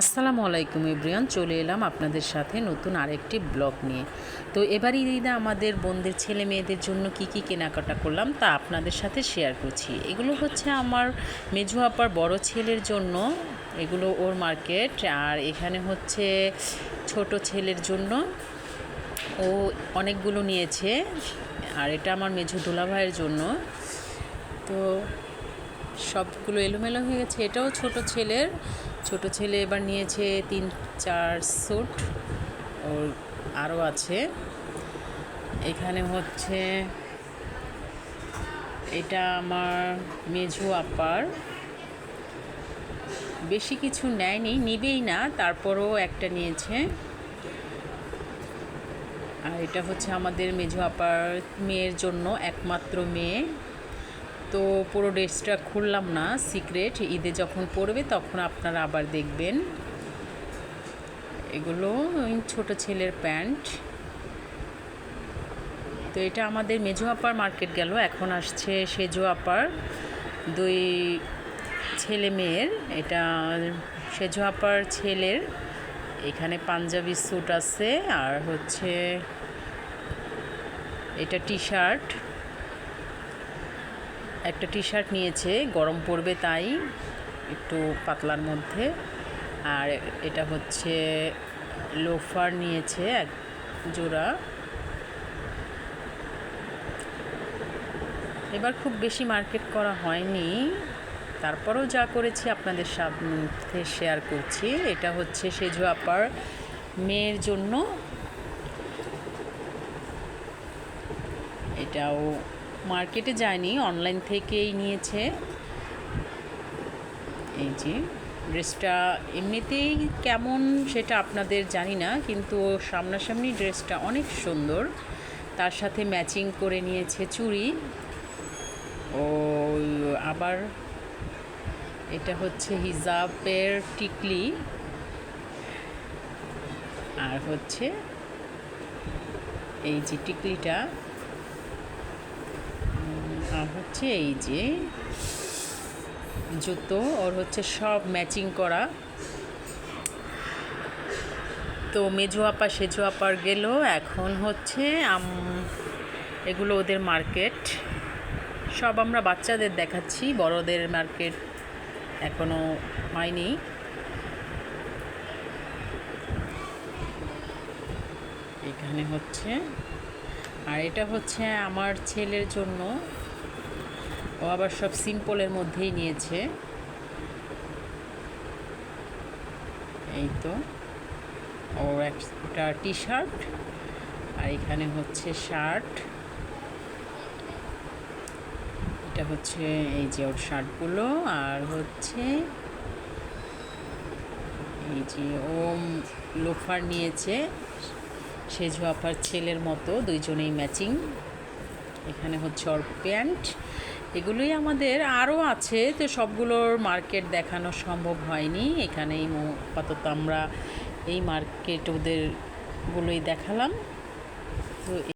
আসসালামু আলাইকুম এভরিওয়ান, চলে এলাম আপনাদের সাথে নতুন আরেকটি ব্লগ নিয়ে। তো এবার ঈদে আমাদের বোনদের ছেলে মেয়েদের জন্য কি কি কেনাকাটা করলাম তা আপনাদের সাথে শেয়ার করছি। এগুলো হচ্ছে আমার মেজু আপার বড় ছেলের জন্য, এগুলো ওর মার্কেট। আর এখানে হচ্ছে ছোট ছেলের জন্য, ও অনেকগুলো নিয়েছে। আর এটা আমার মেজু দুলাভাইয়ের জন্য। তো সবগুলো এলোমেলো হয়ে গেছে। এটাও ছোট ছেলে এবার নিয়েছে 3-4 স্যুট। ওর আরও আছে। এখানে হচ্ছে এটা আমার মেজু আপার, বেশি কিছু নেয়নি, নিবেই না, তারপরও একটা নিয়েছে। আর এটা হচ্ছে আমাদের মেজু আপার মেয়ের জন্য, একমাত্র মেয়ে। তো পুরো ড্রেসটা খুললাম না, সিক্রেট। ঈদে যখন পরবে তখন আপনারা আবার দেখবেন। এগুলো ছোট ছেলের প্যান্ট। তো এটা আমাদের মেজো আপার মার্কেট গেল। এখন আসছে সেজো আপার দুই ছেলে মেয়ের। এটা সেজো আপার ছেলের, এখানে পাঞ্জাবি স্যুট আছে। আর হচ্ছে এটা টি শার্ট, একটা টি শার্ট নিয়েছে, গরম পড়বে তাই, একটু পাতলার মধ্যে। আর এটা হচ্ছে লোফার নিয়েছে এক জোড়া। এবার খুব বেশি মার্কেট করা হয়নি, তারপরেও যা করেছি আপনাদের সাথে শেয়ার করছি। এটা হচ্ছে সেজো আপার মেয়ের জন্য, এটাও মার্কেটে যায়নি, অনলাইন থেকেই নিয়েছে। এই যে ড্রেসটা এমনিতেই কেমন সেটা আপনাদের জানি না, কিন্তু সামনাসামনি ড্রেসটা অনেক সুন্দর। তার সাথে ম্যাচিং করে নিয়েছে চুড়ি। ও আবার এটা হচ্ছে হিজাবের টিকলি। আর হচ্ছে এই যে টিকলিটা, আর হচ্ছে এই যে জুতো, ওর হচ্ছে সব ম্যাচিং করা। তো মেজো আপা সেজো আপার গেল। এখন হচ্ছে এগুলো ওদের মার্কেট। সব আমরা বাচ্চাদের দেখাচ্ছি, বড়দের মার্কেট এখনো হয়নি। এখানে হচ্ছে, আর এটা হচ্ছে আমার ছেলের জন্য, ও আবার সব সিম্পলের মধ্যেই নিয়েছে। এই তো ওর একটা টি শার্ট, আর এখানে হচ্ছে শার্ট। এটা হচ্ছে এই যে ওর শার্টগুলো। আর হচ্ছে এই যে ও লোফার নিয়েছে সেজো আপার ছেলের মতো, দুইজনেই ম্যাচিং। এখানে হচ্ছে ওর প্যান্ট। এগুলোই আমাদের আরও আছে, তো সবগুলোর মার্কেট দেখানো সম্ভব হয়নি। এখানেই আপাতত আমরা এই মার্কেট ওদেরগুলোই দেখালাম। তো